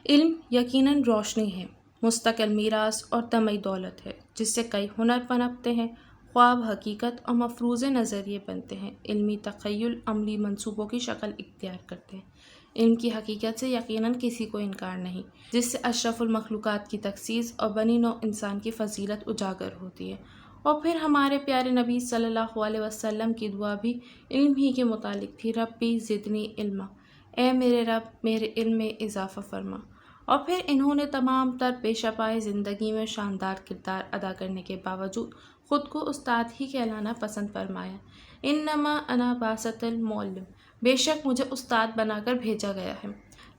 علم یقیناً روشنی ہے، مستقل میراث اور طمعی دولت ہے جس سے کئی ہنر پنپتے ہیں، خواب حقیقت اور مفروضے نظریے بنتے ہیں، علمی تخیل عملی منصوبوں کی شکل اختیار کرتے ہیں۔ علم کی حقیقت سے یقیناً کسی کو انکار نہیں، جس سے اشرف المخلوقات کی تخصیص اور بنی نوع انسان کی فضیلت اجاگر ہوتی ہے۔ اور پھر ہمارے پیارے نبی صلی اللہ علیہ وسلم کی دعا بھی علم ہی کے متعلق تھی، ربی زدنی علما، اے میرے رب میرے علم میں اضافہ فرما۔ اور پھر انہوں نے تمام تر پیشہ پائے زندگی میں شاندار کردار ادا کرنے کے باوجود خود کو استاد ہی کہلانا پسند فرمایا۔ انما انا بعثت المعلم، بے شک مجھے استاد بنا کر بھیجا گیا ہے۔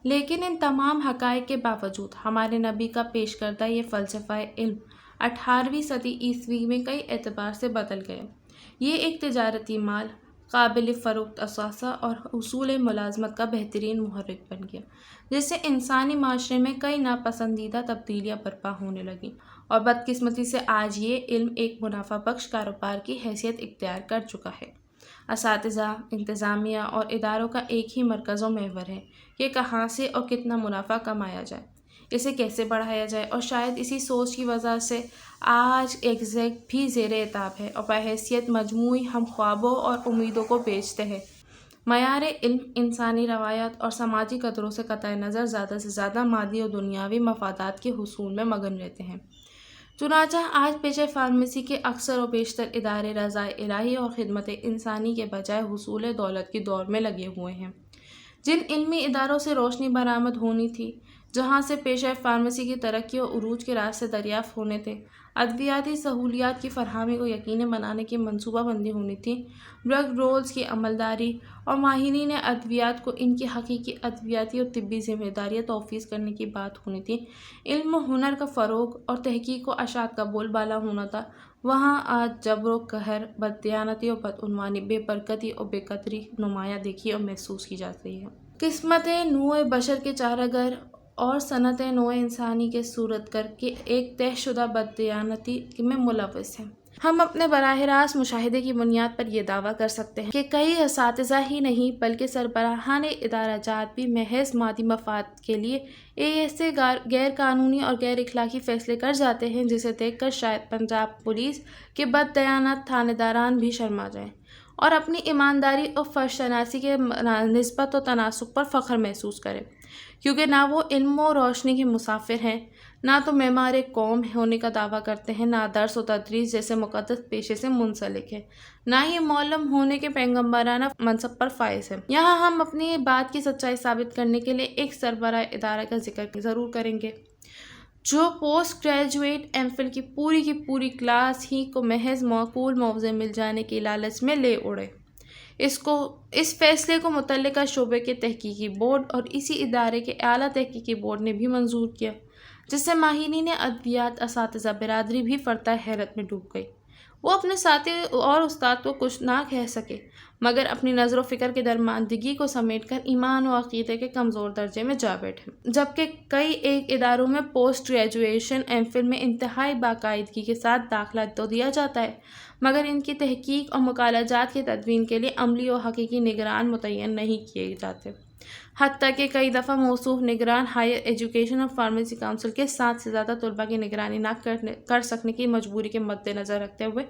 لیکن ان تمام حقائق کے باوجود ہمارے نبی کا پیش کردہ یہ فلسفہ علم 18ویں صدی عیسوی میں کئی اعتبار سے بدل گیا۔ یہ ایک تجارتی مال، قابل فروخت اثاثہ اور حصول ملازمت کا بہترین محرک بن گیا، جس سے انسانی معاشرے میں کئی ناپسندیدہ تبدیلیاں برپا ہونے لگیں، اور بدقسمتی سے آج یہ علم ایک منافع بخش کاروبار کی حیثیت اختیار کر چکا ہے۔ اساتذہ، انتظامیہ اور اداروں کا ایک ہی مرکز و محور ہے کہ کہاں سے اور کتنا منافع کمایا جائے، اسے کیسے بڑھایا جائے، اور شاید اسی سوچ کی وجہ سے آج ایگزیک بھی زیر عتاب ہے اور بحیثیت مجموعی ہم خوابوں اور امیدوں کو بیچتے ہیں۔ معیار علم انسانی روایات اور سماجی قدروں سے قطع نظر زیادہ سے زیادہ مادی اور دنیاوی مفادات کے حصول میں مگن رہتے ہیں۔ چنانچہ آج پیشہ فارمیسی کے اکثر و بیشتر ادارے رضائے الہی اور خدمت انسانی کے بجائے حصول دولت کی دوڑ میں لگے ہوئے ہیں۔ جن علمی اداروں سے روشنی برآمد ہونی تھی، جہاں سے پیشہ فارمیسی کی ترقی اور عروج کے راستے دریافت ہونے تھے، ادویاتی سہولیات کی فراہمی کو یقینی بنانے کی منصوبہ بندی ہونی تھی، ڈرگ رولز کی عملداری اور ماہرین ادویات کو ان کی حقیقی ادویاتی اور طبی ذمہ داریاں توفیق کرنے کی بات ہونی تھی، علم و ہنر کا فروغ اور تحقیق و اشاعت کا بول بالا ہونا تھا، وہاں آج جبر و قہر، بددیانتی اور بدعنوانی، بے برکتی اور بے قدری نمایاں دیکھی اور محسوس کی جاتی ہے۔ قسمت نوع بشر کے چارہ گر اور صنعت نوع انسانی کے صورت گر کے ایک طے شدہ بددیانتی میں ملوث ہے۔ ہم اپنے براہ راست مشاہدے کی بنیاد پر یہ دعویٰ کر سکتے ہیں کہ کئی اساتذہ ہی نہیں بلکہ سربراہان ادارہ جات بھی محض مادی مفاد کے لیے ایسے غیر قانونی اور غیر اخلاقی فیصلے کر جاتے ہیں جسے دیکھ کر شاید پنجاب پولیس کے بددیانت تھانے داران بھی شرما جائیں اور اپنی ایمانداری اور فرض شناسی کے نسبت و تناسب پر فخر محسوس کریں، کیونکہ نہ وہ علم و روشنی کے مسافر ہیں، نہ تو معمار قوم ہونے کا دعویٰ کرتے ہیں، نہ درس و تدریس جیسے مقدس پیشے سے منسلک ہیں، نہ ہی معلم ہونے کے پیغمبرانہ منصب پر فائز ہیں۔ یہاں ہم اپنی بات کی سچائی ثابت کرنے کے لیے ایک سربراہ ادارہ کا ذکر ضرور کریں گے، جو پوسٹ گریجویٹ ایم فل کی پوری کلاس ہی کو محض معقول معاوضے مل جانے کی لالچ میں لے اڑے۔ اس فیصلے کو متعلقہ شعبے کے تحقیقی بورڈ اور اسی ادارے کے اعلیٰ تحقیقی بورڈ نے بھی منظور کیا، جس سے ماہرین ادویات اساتذہ برادری بھی فرطۂ حیرت میں ڈوب گئی۔ وہ اپنے ساتھی اور استاد کو کچھ نہ کہہ سکے، مگر اپنی نظر و فکر کی درماندگی کو سمیٹ کر ایمان و عقیدے کے کمزور درجے میں جا بیٹھے، جبکہ کئی ایک اداروں میں پوسٹ گریجویشن ایم فل میں انتہائی باقاعدگی کے ساتھ داخلہ تو دیا جاتا ہے، مگر ان کی تحقیق اور مقالہ جات کی تدوین کے لیے عملی و حقیقی نگران متعین نہیں کیے جاتے، حتیٰ کہ کئی دفعہ موصوف نگران ہائر ایجوکیشن اور فارمیسی کونسل کے 7 سے زیادہ طلباء کی نگرانی نہ کر سکنے کی مجبوری کے مد نظر رکھتے ہوئے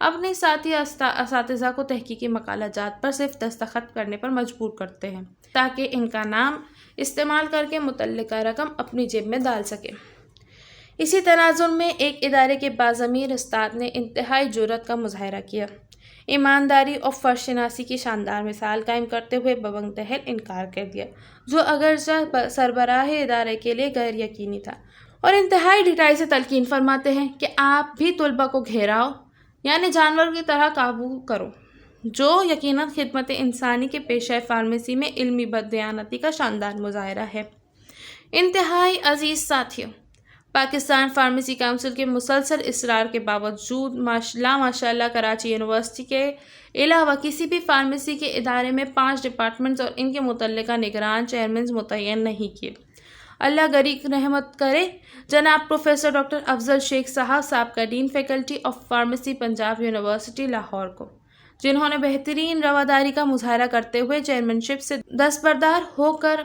اپنے ساتھی اساتذہ کو تحقیقی مقالہ جات پر صرف دستخط کرنے پر مجبور کرتے ہیں تاکہ ان کا نام استعمال کر کے متعلقہ رقم اپنی جیب میں ڈال سکے۔ اسی تناظر میں ایک ادارے کے باضمیر استاد نے انتہائی جرأت کا مظاہرہ کیا، ایمانداری اور فرض شناسی کی شاندار مثال قائم کرتے ہوئے ببنگ دہل انکار کر دیا، جو اگرچہ سربراہ ادارے کے لیے غیر یقینی تھا، اور انتہائی ڈٹائی سے تلقین فرماتے ہیں کہ آپ بھی طلباء کو گھیراؤ، یعنی جانور کی طرح قابو کرو، جو یقیناً خدمت انسانی کے پیشہ فارمیسی میں علمی بددیانتی کا شاندار مظاہرہ ہے۔ انتہائی عزیز ساتھیو، پاکستان فارمیسی کونسل کے مسلسل اصرار کے باوجود ماشاءاللہ کراچی یونیورسٹی کے علاوہ کسی بھی فارمیسی کے ادارے میں 5 ڈپارٹمنٹس اور ان کے متعلقہ نگران چیئرمینز متعین نہیں کیے۔ اللہ غریق رحمت کرے جناب پروفیسر ڈاکٹر افضل شیخ صاحب، سابقہ dean faculty of pharmacy, Punjab university Lahore کو، جنہوں نے بہترین رواداری کا مظاہرہ کرتے ہوئے چیئرمین شپ سے دستبردار ہو کر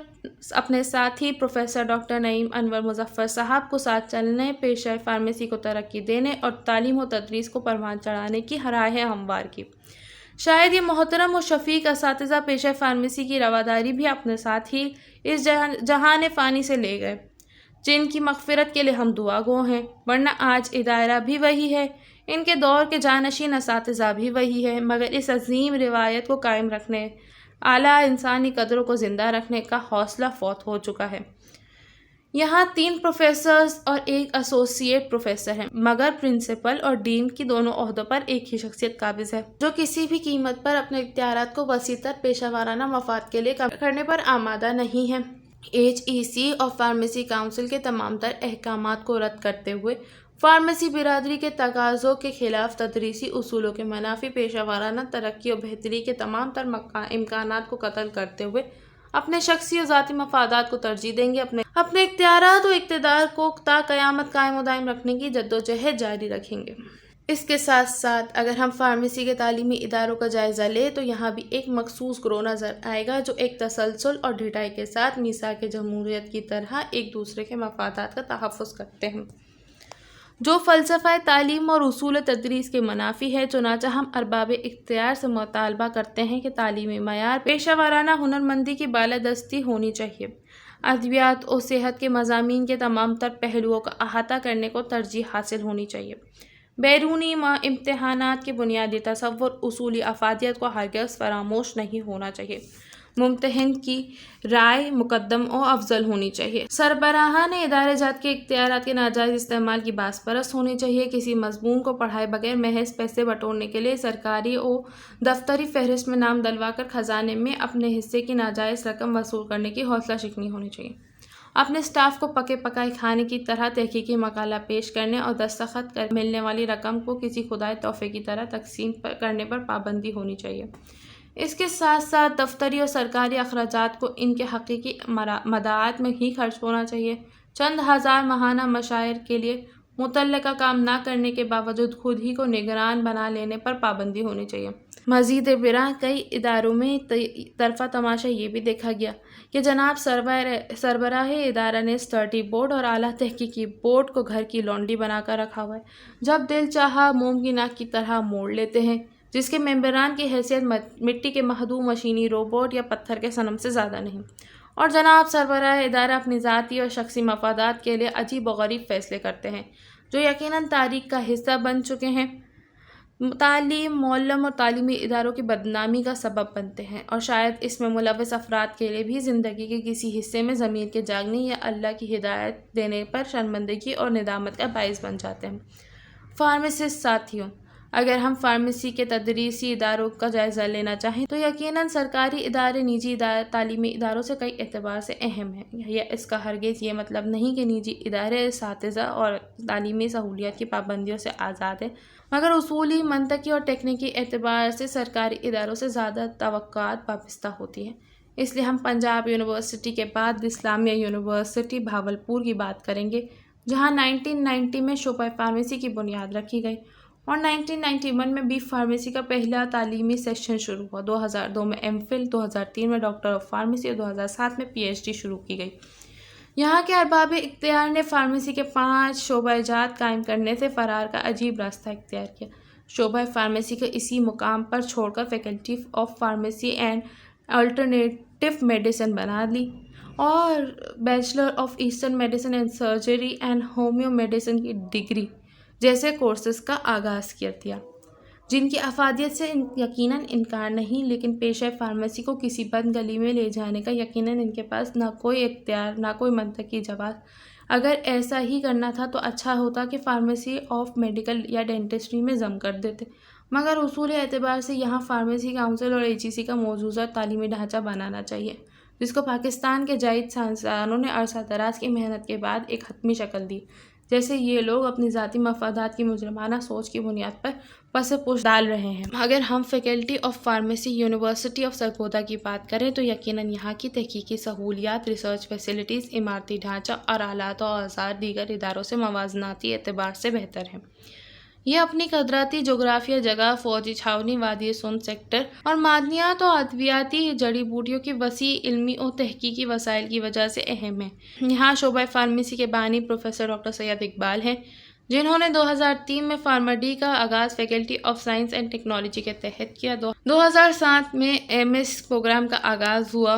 اپنے ساتھی پروفیسر ڈاکٹر نعیم انور مظفر صاحب کو ساتھ چلنے، پیشہ فارمیسی کو ترقی دینے اور تعلیم و تدریس کو پروان چڑھانے کی راہیں ہموار کی۔ شاید یہ محترم و شفیق اساتذہ پیشہ فارمیسی کی رواداری بھی اپنے ساتھ ہی اس جہان فانی سے لے گئے، جن کی مغفرت کے لیے ہم دعا گو ہیں، ورنہ آج ادارہ بھی وہی ہے، ان کے دور کے جانشین اساتذہ بھی وہی ہے، مگر اس عظیم روایت کو قائم رکھنے، اعلیٰ انسانی قدروں کو زندہ رکھنے کا حوصلہ فوت ہو چکا ہے۔ یہاں 3 پروفیسرز اور 1 ایسوسی ایٹ پروفیسر ہیں، مگر پرنسپل اور ڈین کی دونوں عہدوں پر ایک ہی شخصیت قابض ہے، جو کسی بھی قیمت پر اپنے اختیارات کو وسیع تر پیشہ ورانہ مفاد کے لیے کرنے پر آمادہ نہیں ہے۔ HEC اور فارمیسی کونسل کے تمام تر احکامات کو رد کرتے ہوئے فارمیسی برادری کے تقاضوں کے خلاف تدریسی اصولوں کے منافی پیشہ ورانہ ترقی و بہتری کے تمام تر امکانات کو قتل کرتے ہوئے اپنے شخصی و ذاتی مفادات کو ترجیح دیں گے، اپنے اختیارات و اقتدار کو تا قیامت قائم و دائم رکھنے کی جدوجہد جاری رکھیں گے۔ اس کے ساتھ ساتھ اگر ہم فارمیسی کے تعلیمی اداروں کا جائزہ لیں تو یہاں بھی ایک مخصوص گروہ نظر آئے گا جو ایک تسلسل اور ڈٹائی کے ساتھ میثاق جمہوریت کی طرح ایک دوسرے کے مفادات کا تحفظ کرتے ہیں، جو فلسفہ تعلیم اور اصول تدریس کے منافی ہے۔ چنانچہ ہم ارباب اختیار سے مطالبہ کرتے ہیں کہ تعلیمی معیار، پیشہ ورانہ ہنرمندی کی بالادستی ہونی چاہیے، ادویات و صحت کے مضامین کے تمام تر پہلوؤں کا احاطہ کرنے کو ترجیح حاصل ہونی چاہیے، بیرونی امتحانات کے بنیادی تصور اصولی افادیت کو ہرگز فراموش نہیں ہونا چاہیے، ممتحن کی رائے مقدم و افضل ہونی چاہیے، سربراہان ادارہ جات کے اختیارات کے ناجائز استعمال کی باز پرست ہونی چاہیے، کسی مضمون کو پڑھائے بغیر محض پیسے بٹورنے کے لیے سرکاری و دفتری فہرست میں نام ڈلوا کر خزانے میں اپنے حصے کی ناجائز رقم وصول کرنے کی حوصلہ شکنی ہونی چاہیے، اپنے اسٹاف کو پکے پکائے کھانے کی طرح تحقیقی مقالہ پیش کرنے اور دستخط کر ملنے والی رقم کو کسی خدائے تحفے کی طرح تقسیم کرنے پر پابندی ہونی چاہیے۔ اس کے ساتھ ساتھ دفتری اور سرکاری اخراجات کو ان کے حقیقی مداعات میں ہی خرچ ہونا چاہیے، چند ہزار ماہانہ مشاعر کے لیے متعلقہ کام نہ کرنے کے باوجود خود ہی کو نگران بنا لینے پر پابندی ہونی چاہیے۔ مزید برآں کئی اداروں میں طرفہ تماشا یہ بھی دیکھا گیا کہ جناب سربراہ ادارہ نے اسٹڈی بورڈ اور اعلیٰ تحقیقی بورڈ کو گھر کی لانڈری بنا کر رکھا ہوا ہے، جب دل چاہا موم کی ناک کی طرح موڑ لیتے ہیں، جس کے ممبران کی حیثیت مٹی کے مخدوم مشینی روبوٹ یا پتھر کے صنم سے زیادہ نہیں، اور جناب سربراہ ادارہ اپنی ذاتی اور شخصی مفادات کے لیے عجیب و غریب فیصلے کرتے ہیں، جو یقیناً تاریخ کا حصہ بن چکے ہیں، تعلیم، معلم اور تعلیمی اداروں کی بدنامی کا سبب بنتے ہیں، اور شاید اس میں ملوث افراد کے لیے بھی زندگی کے کسی حصے میں ضمیر کے جاگنے یا اللہ کی ہدایت دینے پر شرمندگی اور ندامت کا باعث بن جاتے ہیں۔ فارماسسٹ ساتھیوں، اگر ہم فارمیسی کے تدریسی اداروں کا جائزہ لینا چاہیں تو یقیناً سرکاری ادارے نجی تعلیمی اداروں سے کئی اعتبار سے اہم ہیں۔ اس کا ہرگز یہ مطلب نہیں کہ نجی ادارے اساتذہ اور تعلیمی سہولیات کی پابندیوں سے آزاد ہیں، مگر اصولی، منطقی اور تکنیکی اعتبار سے سرکاری اداروں سے زیادہ توقعات وابستہ ہوتی ہیں۔ اس لیے ہم پنجاب یونیورسٹی کے بعد اسلامیہ یونیورسٹی بھاولپور کی بات کریں گے، جہاں 1990 میں شعبہ فارمیسی کی بنیاد رکھی گئی اور 1991 میں بی فارمیسی کا پہلا تعلیمی سیشن شروع ہوا۔ 2002 میں ایم فل، 2003 میں ڈاکٹر آف فارمیسی اور 2007 میں PhD شروع کی گئی۔ یہاں کے ارباب اختیار نے فارمیسی کے 5 شعبہ جات قائم کرنے سے فرار کا عجیب راستہ اختیار کیا۔ شعبہ فارمیسی کو اسی مقام پر چھوڑ کر faculty of pharmacy and alternative medicine بنا لی اور bachelor of eastern medicine and surgery and homeo medicine کی ڈگری جیسے کورسز کا آغاز کر دیا، جن کی افادیت سے یقیناً انکار نہیں، لیکن پیشہ فارمیسی کو کسی بند گلی میں لے جانے کا یقیناً ان کے پاس نہ کوئی اختیار، نہ کوئی منطقی جواز۔ اگر ایسا ہی کرنا تھا تو اچھا ہوتا کہ فارمیسی آف میڈیکل یا ڈینٹسٹری میں ضم کر دیتے، مگر اصول اعتبار سے یہاں فارمیسی کونسل اور HEC کا مجوزہ تعلیمی ڈھانچہ بنانا چاہیے، جس کو پاکستان کے جائید سائنسدانوں نے عرصہ دراز کی محنت کے بعد ایک حتمی شکل دی، جیسے یہ لوگ اپنی ذاتی مفادات کی مجرمانہ سوچ کی بنیاد پر پس پوش ڈال رہے ہیں۔ اگر ہم faculty of pharmacy university of Sargodha کی بات کریں تو یقیناً یہاں کی تحقیقی سہولیات، ریسرچ فیسلٹیز، عمارتی ڈھانچہ اور آلات و اوزار دیگر اداروں سے موازناتی اعتبار سے بہتر ہیں۔ یہ اپنی قدرتی جغرافیہ جگہ، فوجی چھاونی، وادی سندھ سیکٹر اور معدنیات و ادویاتی جڑی بوٹیوں کی وسیع علمی و تحقیقی وسائل کی وجہ سے اہم ہے۔ یہاں شعبہ فارمیسی کے بانی پروفیسر ڈاکٹر سید اقبال ہیں، جنہوں نے 2003 میں فارما-ڈی کا آغاز faculty of science and technology کے تحت کیا۔ 2007 میں MS پروگرام کا آغاز ہوا،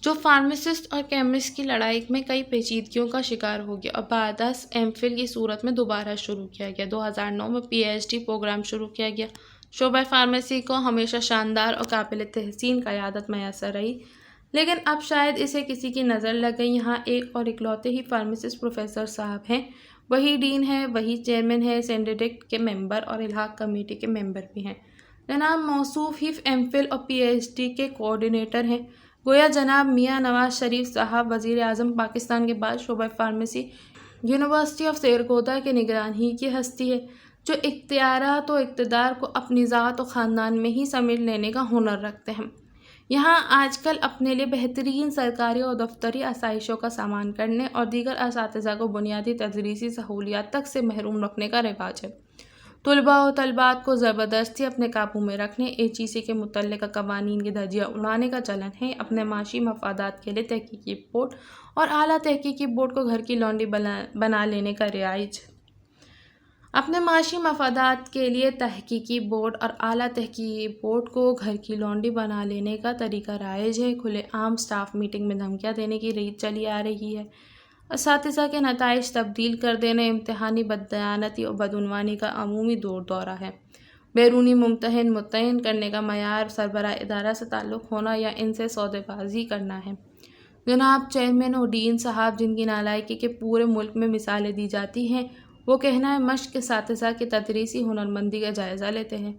جو فارماسسٹ اور کیمسٹ کی لڑائی میں کئی پیچیدگیوں کا شکار ہو گیا اور بعد از M.Phil کی صورت میں دوبارہ شروع کیا گیا۔ 2009 میں PhD پروگرام شروع کیا گیا۔ شعبہ فارمیسی کو ہمیشہ شاندار اور قابل تحسین قیادت میسر رہی، لیکن اب شاید اسے کسی کی نظر لگ گئی۔ یہاں ایک اور اکلوتے ہی فارماسسٹ پروفیسر صاحب ہیں، وہی ڈین ہیں، وہی چیئرمین ہیں، سینڈیکیٹ کے ممبر اور الحاق کمیٹی کے ممبر بھی ہیں۔ جناب موصوف ہی M.Phil اور PhD کے کوآرڈینیٹر ہیں۔ گویا جناب میاں نواز شریف صاحب وزیر اعظم پاکستان کے بعد شعبہ فارمیسی یونیورسٹی آف سرگودا کے نگران ہی کی ہستی ہے، جو اختیارات و اقتدار کو اپنی ذات و خاندان میں ہی سمیٹ لینے کا ہنر رکھتے ہیں۔ یہاں آج کل اپنے لیے بہترین سرکاری اور دفتری آسائشوں کا سامان کرنے اور دیگر اساتذہ کو بنیادی تدریسی سہولیات تک سے محروم رکھنے کا رواج ہے۔ طلباء و طالبات کو زبردستی اپنے قابو میں رکھنے، HEC کے متعلقہ قوانین کی دھجیاں اڑانے کا چلن ہے۔ اپنے معاشی مفادات کے لیے تحقیقی بورڈ اور اعلیٰ تحقیقی بورڈ کو گھر کی لونڈی بنا لینے کا رائج۔ اپنے معاشی مفادات کے لیے تحقیقی بورڈ اور اعلیٰ تحقیقی بورڈ کو گھر کی لونڈی بنا لینے کا طریقہ رائج ہے۔ کھلے عام اسٹاف میٹنگ میں دھمکیاں دینے کی ریت چلی آ رہی ہے۔ اساتذہ کے نتائج تبدیل کر دینے، امتحانی بددیانتی اور بدعنوانی کا عمومی دورہ ہے۔ بیرونی ممتحن متعین کرنے کا معیار سربراہ ادارہ سے تعلق ہونا یا ان سے سودے بازی کرنا ہے۔ جناب چیئرمین اور ڈین صاحب، جن کی نالائکی کے پورے ملک میں مثالیں دی جاتی ہیں، وہ کہنا ہے مشق اساتذہ کی تدریسی ہنرمندی کا جائزہ لیتے ہیں۔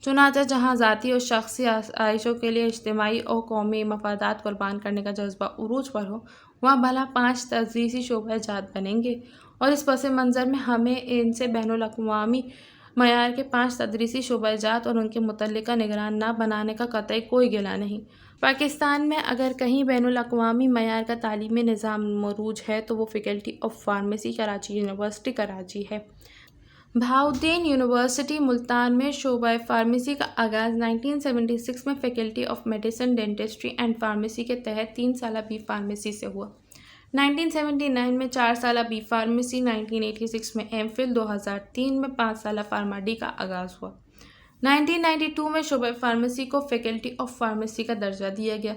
چنانچہ جہاں ذاتی اور شخصی آسائشوں کے لیے اجتماعی اور قومی مفادات قربان کرنے کا جذبہ عروج پر ہو، وہاں بھلا 5 تدریسی شعبہ جات بنیں گے، اور اس پس منظر میں ہمیں ان سے بین الاقوامی معیار کے 5 تدریسی شعبہ جات اور ان کے متعلقہ نگران نہ بنانے کا قطعی کوئی گلہ نہیں۔ پاکستان میں اگر کہیں بین الاقوامی معیار کا تعلیمی نظام مروج ہے تو وہ faculty of pharmacy Karachi university Karachi ہے۔ بہاؤالدین یونیورسٹی ملتان میں شعبہ فارمیسی کا آغاز 1976 میں faculty of medicine, dentistry and pharmacy کے تحت 3 سالہ بی فارمیسی سے ہوا۔ 1979 میں 4 سالہ بی فارمیسی، 1986 میں M.Phil، 2003 میں 5 سالہ فارما-ڈی کا آغاز ہوا۔ 1992 میں شعبہ فارمیسی کو فیکلٹی آف فارمیسی کا درجہ دیا گیا،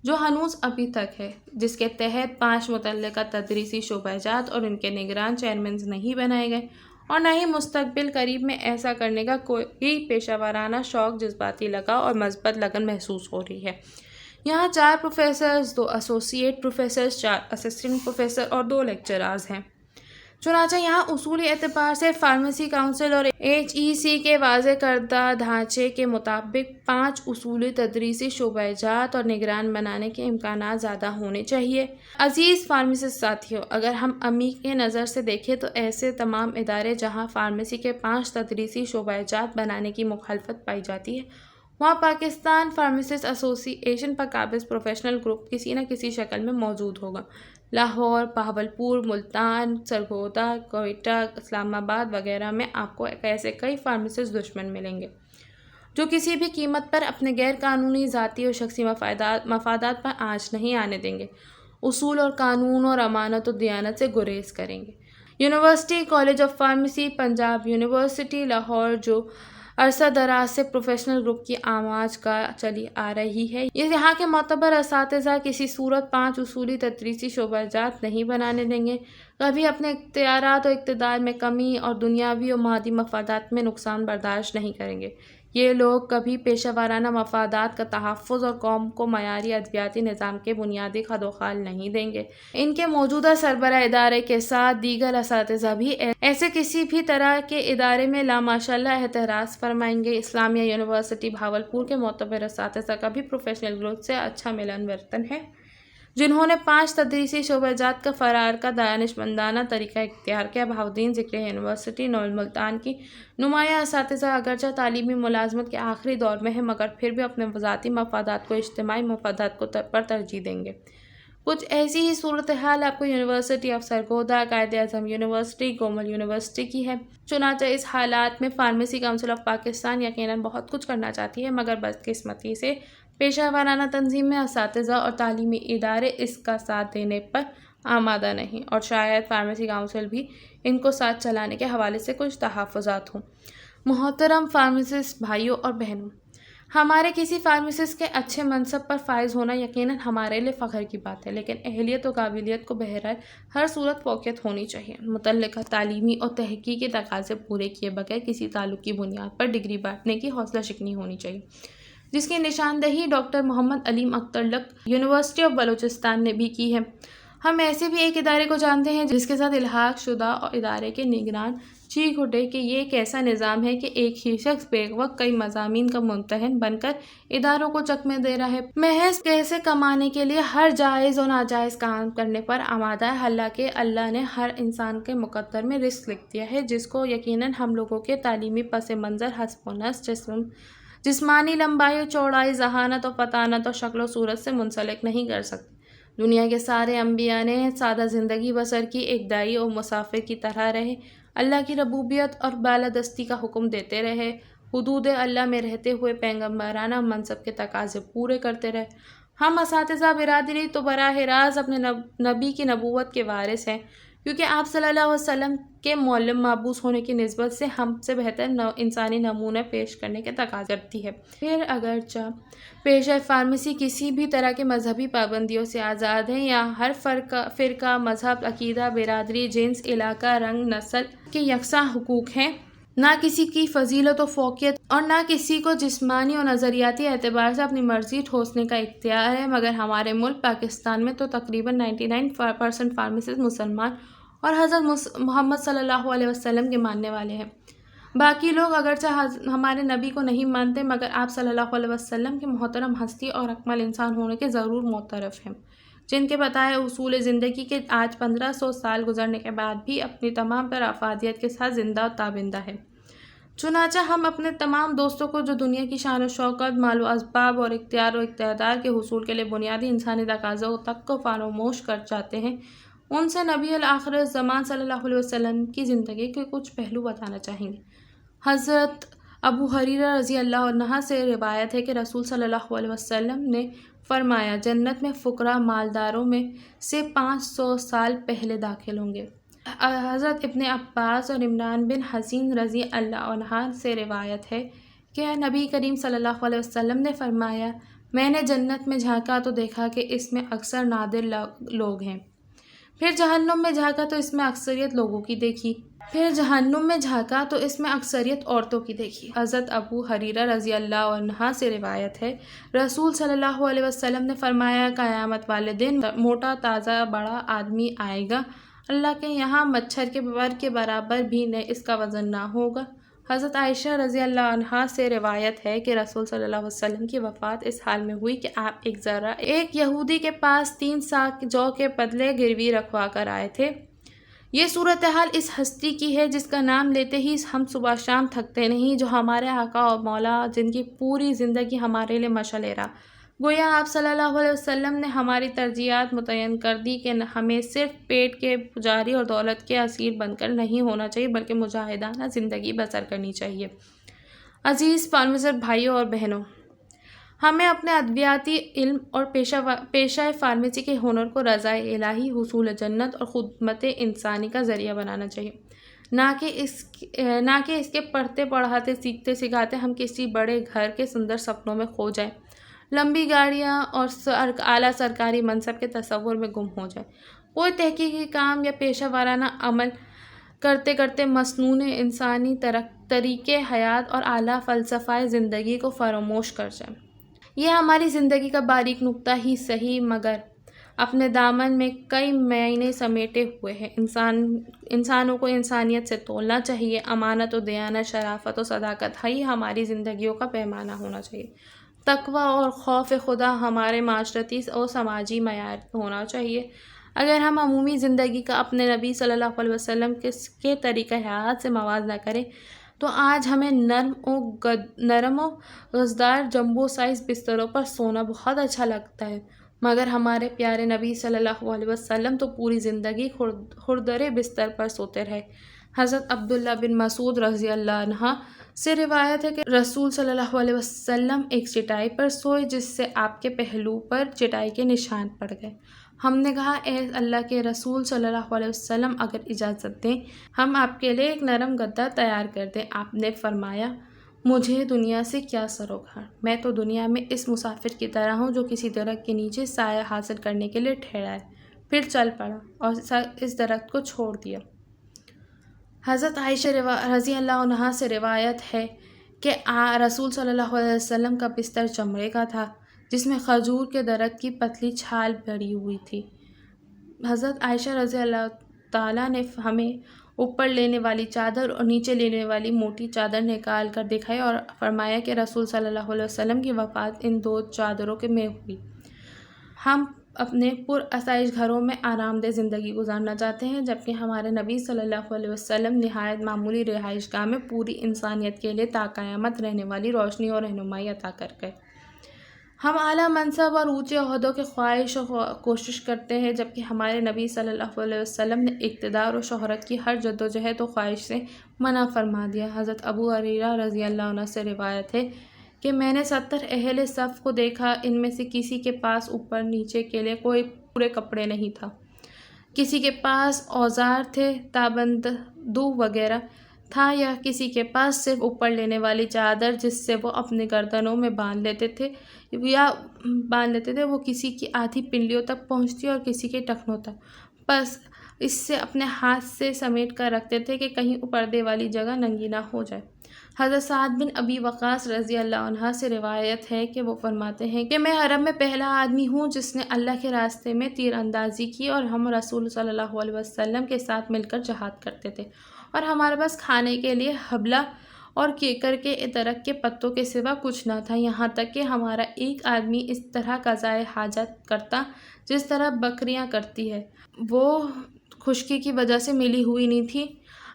جو ہنوز ابھی تک ہے، جس کے تحت 5 متعلقہ تدریسی شعبہ جات اور ان کے نگران چیئرمینز نہیں بنائے گئے، اور نہ ہی مستقبل قریب میں ایسا کرنے کا کوئی پیشہ ورانہ شوق، جذباتی لگاؤ اور مثبت لگن محسوس ہو رہی ہے۔ یہاں 4 پروفیسرز، 2 ایسوسی ایٹ پروفیسرز، 4 اسسٹنٹ پروفیسر اور 2 لیکچررز ہیں۔ چنانچہ یہاں اصولی اعتبار سے فارمیسی کونسل اور HEC کے واضح کردہ ڈھانچے کے مطابق 5 اصولی تدریسی شعبہ جات اور نگران بنانے کے امکانات زیادہ ہونے چاہیے۔ عزیز فارمیسسٹ ساتھیو، اگر ہم عمیق نظر سے دیکھیں تو ایسے تمام ادارے جہاں فارمیسی کے 5 تدریسی شعبہ جات بنانے کی مخالفت پائی جاتی ہے، وہاں پاکستان فارماسسٹ ایسوسی ایشن پر قابض پروفیشنل گروپ کسی نہ کسی شکل میں موجود ہوگا۔ لاہور، بہاولپور، ملتان، سرگودا، کوئٹہ، اسلام آباد وغیرہ میں آپ کو ایسے کئی فارماسسٹ دشمن ملیں گے جو کسی بھی قیمت پر اپنے غیر قانونی ذاتی اور شخصی مفادات پر آنچ نہیں آنے دیں گے، اصول اور قانون اور امانت و دیانت سے گریز کریں گے۔ University college of pharmacy, Punjab university Lahore, جو عرصہ دراز سے پروفیشنل گروپ کی آماج کا چلی آ رہی ہے، یہاں کے معتبر اساتذہ کسی صورت 5 اصولی تدریسی شعبہ جات نہیں بنانے دیں گے، کبھی اپنے اختیارات و اقتدار میں کمی اور دنیاوی و مادی مفادات میں نقصان برداشت نہیں کریں گے۔ یہ لوگ کبھی پیشہ ورانہ مفادات کا تحفظ اور قوم کو معیاری ادویاتی نظام کے بنیادی خدوخال نہیں دیں گے۔ ان کے موجودہ سربراہ ادارے کے ساتھ دیگر اساتذہ بھی ایسے کسی بھی طرح کے ادارے میں لاماشاءاللہ احتراز فرمائیں گے۔ اسلامیہ یونیورسٹی بہاولپور کے معتبر اساتذہ کا بھی پروفیشنل گروپ سے اچھا ملن ورتن ہے، جنہوں نے 5 تدریسی شعبہ جات کا فرار کا دانشمندانہ طریقہ اختیار کیا۔ بہاؤالدین ذکریہ یونیورسٹی ملتان کی نمایاں اساتذہ اگرچہ تعلیمی ملازمت کے آخری دور میں ہیں، مگر پھر بھی اپنے ذاتی مفادات کو اجتماعی مفادات پر ترجیح دیں گے۔ کچھ ایسی ہی صورتحال آپ کو university of Sargodha, Quaid Azam university, Gomal university کی ہے۔ چنانچہ اس حالات میں فارمیسی کونسل آف پاکستان یقیناً بہت کچھ کرنا چاہتی ہے، مگر بدقسمتی سے پیشہ ورانہ تنظیمیں، اساتذہ اور تعلیمی ادارے اس کا ساتھ دینے پر آمادہ نہیں، اور شاید فارمیسی کونسل بھی ان کو ساتھ چلانے کے حوالے سے کچھ تحفظات ہوں۔ محترم فارمیسسٹ بھائیوں اور بہنوں، ہمارے کسی فارمیسسٹ کے اچھے منصب پر فائز ہونا یقیناً ہمارے لیے فخر کی بات ہے، لیکن اہلیت و قابلیت کو بہرحال ہر صورت فوقیت ہونی چاہیے۔ متعلقہ تعلیمی اور تحقیقی تقاضے پورے کیے بغیر کسی تعلق کی بنیاد پر ڈگری بانٹنے کی حوصلہ شکنی ہونی چاہیے، جس کی نشاندہی ڈاکٹر محمد علیم اختر لق، یونیورسٹی آف بلوچستان نے بھی کی ہے۔ ہم ایسے بھی ایک ادارے کو جانتے ہیں جس کے ساتھ الحاق شدہ ادارے کے نگران چیخ اٹھے کہ یہ ایک ایسا نظام ہے کہ ایک ہی شخص بیک وقت کئی مضامین کا ممتحن بن کر اداروں کو چکمے دے رہا ہے، محض پیسے کمانے کے لیے ہر جائز اور ناجائز کام کرنے پر آمادہ ہے۔ حالانکہ اللہ نے ہر انسان کے مقدر میں رزق لکھ دیا ہے، جس کو یقیناً ہم لوگوں کے تعلیمی پس منظر، حسب و نسب، جسمانی لمبائی و چوڑائی، ذہانت و فطانت اور شکل و صورت سے منسلک نہیں کر سکتے۔ دنیا کے سارے انبیاء نے سادہ زندگی بسر کی، ایک داعی اور مسافر کی طرح رہے، اللہ کی ربوبیت اور بالادستی کا حکم دیتے رہے، حدود اللہ میں رہتے ہوئے پیغمبرانہ منصب کے تقاضے پورے کرتے رہے۔ ہم اساتذہ برادری تو براہ راست اپنے نبی کی نبوت کے وارث ہیں، کیونکہ آپ صلی اللہ علیہ وسلم کے معلم مابعوث ہونے کی نسبت سے ہم سے بہتر انسانی نمونہ پیش کرنے کے تقاضے کرتی ہے۔ پھر اگرچہ پیشہ فارمیسی کسی بھی طرح کے مذہبی پابندیوں سے آزاد ہے، یہاں ہر فرقہ، مذہب، عقیدہ، برادری، جنس، علاقہ، رنگ، نسل کے یکساں حقوق ہیں، نہ کسی کی فضیلت و فوقیت اور نہ کسی کو جسمانی اور نظریاتی اعتبار سے اپنی مرضی ٹھوسنے کا اختیار ہے۔ مگر ہمارے ملک پاکستان میں تو تقریباً 99% فارمیسسٹ مسلمان اور حضرت محمد صلی اللہ علیہ وسلم کے ماننے والے ہیں۔ باقی لوگ اگرچہ ہمارے نبی کو نہیں مانتے، مگر آپ صلی اللہ علیہ وسلم کے محترم ہستی اور اکمل انسان ہونے کے ضرور معترف ہیں، جن کے بتائے اصول زندگی کے آج 1500 سال گزرنے کے بعد بھی اپنی تمام تر افادیت کے ساتھ زندہ و تابندہ ہے۔ چنانچہ ہم اپنے تمام دوستوں کو جو دنیا کی شان و شوکت، مال و اسباب اور اختیار و اقتدار کے حصول کے لیے بنیادی انسانی تقاضوں تک کو فراموش کر جاتے ہیں، ان سے نبی الآخر الزمان صلی اللہ علیہ وسلم کی زندگی کے کچھ پہلو بتانا چاہیں گے۔ حضرت ابو ہریرہ رضی اللہ عنہ سے روایت ہے کہ رسول صلی اللہ علیہ وسلم نے فرمایا، جنت میں فقراء مالداروں میں سے 500 سال پہلے داخل ہوں گے۔ حضرت ابن عباس اور عمران بن حسین رضی اللہ عنہ سے روایت ہے کہ نبی کریم صلی اللہ علیہ وسلم نے فرمایا، میں نے جنت میں جھانکا تو دیکھا کہ اس میں اکثر نادر لوگ ہیں، پھر جہنم میں جھانکا تو اس میں اکثریت لوگوں کی دیکھی، پھر جہنم میں جھانکا تو اس میں اکثریت عورتوں کی دیکھی۔ حضرت ابو ہریرہ رضی اللہ عنہ سے روایت ہے، رسول صلی اللہ علیہ وسلم نے فرمایا، قیامت والے دن موٹا تازہ بڑا آدمی آئے گا، اللہ کے یہاں مچھر کے پر کے برابر بھی اس کا وزن نہ ہوگا۔ حضرت عائشہ رضی اللہ عنہا سے روایت ہے کہ رسول صلی اللہ علیہ وسلم کی وفات اس حال میں ہوئی کہ آپ ایک یہودی کے پاس 3 ساق جو کے بدلے گروی رکھوا کر آئے تھے۔ یہ صورتحال اس ہستی کی ہے جس کا نام لیتے ہی ہم صبح شام تھکتے نہیں، جو ہمارے آقا اور مولا، جن کی پوری زندگی ہمارے لیے مشعل رہا۔ گویا آپ صلی اللہ علیہ وسلم نے ہماری ترجیحات متعین کر دی کہ ہمیں صرف پیٹ کے پجاری اور دولت کے اسیر بن کر نہیں ہونا چاہیے، بلکہ مجاہدانہ زندگی بسر کرنی چاہیے۔ عزیز فارمیسسٹ بھائیوں اور بہنوں، ہمیں اپنے ادویاتی علم اور پیشہ فارمیسی کے ہنر کو رضائے الہی، حصول جنت اور خدمت انسانی کا ذریعہ بنانا چاہیے، نہ کہ اس کے پڑھتے پڑھاتے سیکھتے سکھاتے ہم کسی بڑے گھر کے سندر سپنوں میں کھو جائیں، لمبی گاڑیاں اور اعلیٰ سرکاری منصب کے تصور میں گم ہو جائیں، کوئی تحقیقی کام یا پیشہ ورانہ عمل کرتے کرتے مسنون انسانی طریقے حیات اور اعلیٰ فلسفہ زندگی کو فراموش کر جائیں۔ یہ ہماری زندگی کا باریک نقطہ ہی صحیح، مگر اپنے دامن میں کئی معنی سمیٹے ہوئے ہے۔ انسانوں کو انسانیت سے تولنا چاہیے، امانت و دیانت، شرافت و صداقت ہی ہماری زندگیوں کا پیمانہ ہونا چاہیے، تقویٰ اور خوف خدا ہمارے معاشرتی اور سماجی معیار ہونا چاہیے۔ اگر ہم عمومی زندگی کا اپنے نبی صلی اللہ علیہ وسلم کے طریقہ حیات سے موازنہ کریں تو آج ہمیں نرم و غزدار جمبو سائز بستروں پر سونا بہت اچھا لگتا ہے، مگر ہمارے پیارے نبی صلی اللہ علیہ وسلم تو پوری زندگی خردرے بستر پر سوتے رہے۔ حضرت عبداللہ بن مسعود رضی اللہ عنہ سے روایت ہے کہ رسول صلی اللہ علیہ وسلم ایک چٹائی پر سوئے جس سے آپ کے پہلو پر چٹائی کے نشان پڑ گئے۔ ہم نے کہا اے اللہ کے رسول صلی اللہ علیہ وسلم اگر اجازت دیں ہم آپ کے لیے ایک نرم گدا تیار کر دیں۔ آپ نے فرمایا مجھے دنیا سے کیا سروکار، میں تو دنیا میں اس مسافر کی طرح ہوں جو کسی درخت کے نیچے سایہ حاصل کرنے کے لیے ٹھہرا ہے، پھر چل پڑا اور اس درخت کو چھوڑ دیا۔ حضرت عائشہ رضی اللہ عنہا سے روایت ہے کہ رسول صلی اللہ علیہ وسلم کا بستر چمڑے کا تھا جس میں کھجور کے درخت کی پتلی چھال بھری ہوئی تھی۔ حضرت عائشہ رضی اللہ تعالیٰ نے ہمیں اوپر لینے والی چادر اور نیچے لینے والی موٹی چادر نکال کر دکھائی اور فرمایا کہ رسول صلی اللہ علیہ وسلم کی وفات ان دو چادروں میں ہوئی۔ ہم اپنے پرآسائش گھروں میں آرام دہ زندگی گزارنا چاہتے ہیں جبکہ ہمارے نبی صلی اللہ علیہ وسلم نہایت معمولی رہائش گاہ میں پوری انسانیت کے لیے تا قیامت رہنے والی روشنی اور رہنمائی عطا کر گئے۔ ہم اعلیٰ منصب اور اونچے عہدوں کی خواہش و کوشش کرتے ہیں جبکہ ہمارے نبی صلی اللہ علیہ وسلم نے اقتدار و شہرت کی ہر جدوجہد و خواہش سے منع فرما دیا۔ حضرت ابو ہریرہ رضی اللہ عنہ سے روایت ہے کہ میں نے 70 اہل صف کو دیکھا، ان میں سے کسی کے پاس اوپر نیچے کے لیے کوئی پورے کپڑے نہیں تھا، کسی کے پاس اوزار تھے، تابندو وغیرہ تھا، یا کسی کے پاس صرف اوپر لینے والی چادر جس سے وہ اپنے گردنوں میں باندھ لیتے تھے وہ کسی کی آدھی پنڈلیوں تک پہنچتی اور کسی کے ٹخنوں تک، بس اس سے اپنے ہاتھ سے سمیٹ کر رکھتے تھے کہ کہیں پردے والی جگہ ننگی نہ ہو جائے۔ حضرت سعد بن ابی وقاص رضی اللہ عنہ سے روایت ہے کہ وہ فرماتے ہیں کہ میں عرب میں پہلا آدمی ہوں جس نے اللہ کے راستے میں تیر اندازی کی اور ہم رسول صلی اللہ علیہ وسلم کے ساتھ مل کر جہاد کرتے تھے اور ہمارے پاس کھانے کے لیے حبلہ اور کیکر کے درخت کے پتوں کے سوا کچھ نہ تھا، یہاں تک کہ ہمارا ایک آدمی اس طرح قضائے حاجت کرتا جس طرح بکریاں کرتی ہے، وہ خشکی کی وجہ سے ملی ہوئی نہیں تھی۔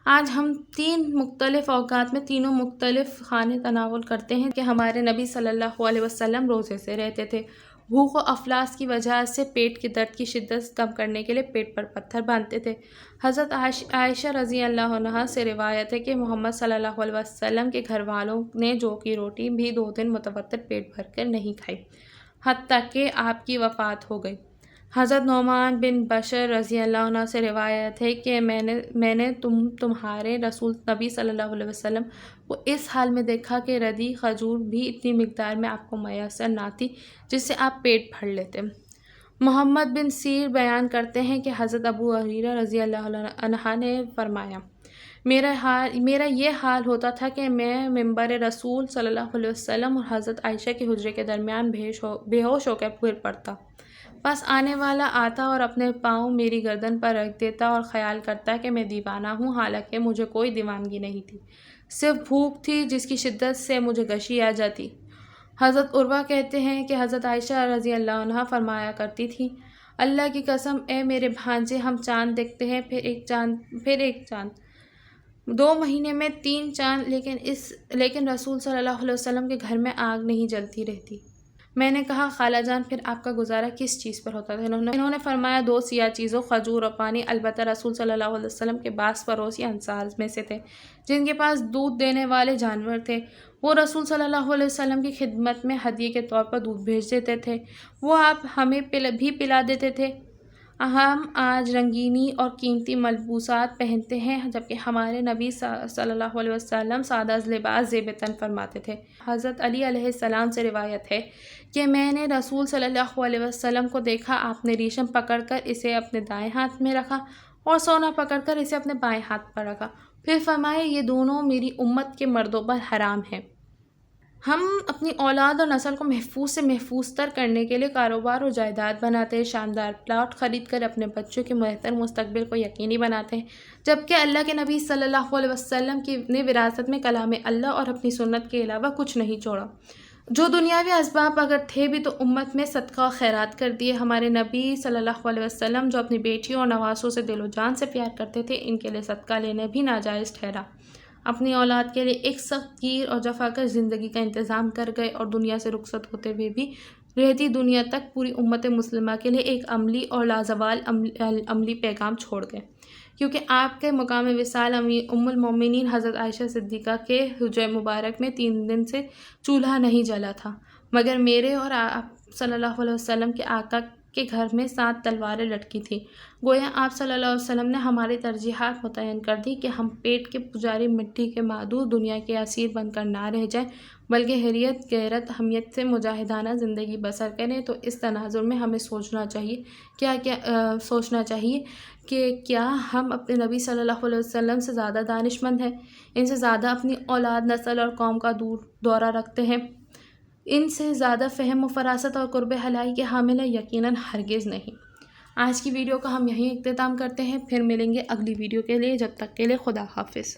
آج ہم 3 مختلف اوقات میں تینوں مختلف کھانے تناول کرتے ہیں کہ ہمارے نبی صلی اللہ علیہ وسلم روزے سے رہتے تھے۔ بھوک و افلاس کی وجہ سے پیٹ کے درد کی شدت کم کرنے کے لیے پیٹ پر پتھر باندھتے تھے۔ حضرت عائشہ رضی اللہ عنہا سے روایت ہے کہ محمد صلی اللہ علیہ وسلم کے گھر والوں نے جو کی روٹی بھی 2 دن متواتر پیٹ بھر کر نہیں کھائی، حتیٰ کہ آپ کی وفات ہو گئی۔ حضرت نعمان بن بشر رضی اللہ عنہ سے روایت ہے کہ میں نے تمہارے رسول نبی صلی اللہ علیہ وسلم کو اس حال میں دیکھا کہ ردی کھجور بھی اتنی مقدار میں آپ کو میسر نہ تھی جس سے آپ پیٹ بھر لیتے۔ محمد بن سیر بیان کرتے ہیں کہ حضرت ابو ہریرہ رضی اللہ عنہ نے فرمایا میرا یہ حال ہوتا تھا کہ میں منبر رسول صلی اللہ علیہ وسلم اور حضرت عائشہ کے حجرے کے درمیان بے ہوش ہو کر گر پڑتا، بس آنے والا آتا اور اپنے پاؤں میری گردن پر رکھ دیتا اور خیال کرتا کہ میں دیوانہ ہوں، حالانکہ مجھے کوئی دیوانگی نہیں تھی، صرف بھوک تھی جس کی شدت سے مجھے غشی آ جاتی۔ حضرت عروہ کہتے ہیں کہ حضرت عائشہ رضی اللہ عنہا فرمایا کرتی تھی اللہ کی قسم اے میرے بھانجے، ہم چاند دیکھتے ہیں، پھر ایک چاند، 2 مہینے میں 3 چاند، لیکن رسول صلی اللہ علیہ وسلم کے گھر میں آگ نہیں جلتی رہتی۔ میں نے کہا خالہ جان پھر آپ کا گزارا کس چیز پر ہوتا تھا؟ انہوں نے فرمایا 2 سیاہ چیزوں، کھجور اور پانی، البتہ رسول صلی اللہ علیہ وسلم کے بعض پڑوسی انصار میں سے تھے جن کے پاس دودھ دینے والے جانور تھے، وہ رسول صلی اللہ علیہ وسلم کی خدمت میں ہدیے کے طور پر دودھ بھیج دیتے تھے، وہ آپ ہمیں بھی پلا دیتے تھے۔ ہم آج رنگینی اور قیمتی ملبوسات پہنتے ہیں جبکہ ہمارے نبی صلی اللہ علیہ وسلم سادہ لباس زیب تن فرماتے تھے۔ حضرت علی علیہ السلام سے روایت ہے کہ میں نے رسول صلی اللہ علیہ وسلم کو دیکھا، آپ نے ریشم پکڑ کر اسے اپنے دائیں ہاتھ میں رکھا اور سونا پکڑ کر اسے اپنے بائیں ہاتھ پر رکھا، پھر فرمایا یہ دونوں میری امت کے مردوں پر حرام ہیں۔ ہم اپنی اولاد اور نسل کو محفوظ سے محفوظ تر کرنے کے لیے کاروبار اور جائیداد بناتے ہیں، شاندار پلاٹ خرید کر اپنے بچوں کے بہتر مستقبل کو یقینی بناتے ہیں، جبکہ اللہ کے نبی صلی اللہ علیہ وسلم نے وراثت میں کلام اللہ اور اپنی سنت کے علاوہ کچھ نہیں چھوڑا۔ جو دنیاوی اسباب اگر تھے بھی تو امت میں صدقہ و خیرات کر دیے۔ ہمارے نبی صلی اللہ علیہ وسلم جو اپنی بیٹیوں اور نواسوں سے دل و جان سے پیار کرتے تھے، ان کے لیے صدقہ لینا بھی ناجائز ٹھہرا۔ اپنی اولاد کے لیے ایک سخت گیر اور جفاکش زندگی کا انتظام کر گئے اور دنیا سے رخصت ہوتے ہوئے بھی رہتی دنیا تک پوری امت مسلمہ کے لیے ایک عملی اور لازوال عملی پیغام چھوڑ گئے، کیونکہ آپ کے مقام وصال ام المومنین حضرت عائشہ صدیقہ کے حجرہ مبارک میں 3 دن سے چولہا نہیں جلا تھا، مگر میرے اور آپ صلی اللہ علیہ وسلم کے آقا کے گھر میں 7 تلواریں لٹکی تھیں۔ گویا آپ صلی اللہ علیہ وسلم نے ہماری ترجیحات متعین کر دی کہ ہم پیٹ کے پجاری مٹی کے معدود دنیا کے اسیر بن کر نہ رہ جائیں، بلکہ حریت، غیرت، حمیت سے مجاہدانہ زندگی بسر کریں۔ تو اس تناظر میں ہمیں سوچنا چاہیے کہ کیا ہم اپنے نبی صلی اللہ علیہ وسلم سے زیادہ دانش مند ہیں، ان سے زیادہ اپنی اولاد، نسل اور قوم کا دورہ رکھتے ہیں، ان سے زیادہ فہم و فراست اور قرب حلائی کے حامل ہیں؟ یقیناً ہرگز نہیں۔ آج کی ویڈیو کا ہم یہیں اختتام کرتے ہیں، پھر ملیں گے اگلی ویڈیو کے لیے، جب تک کے لیے خدا حافظ۔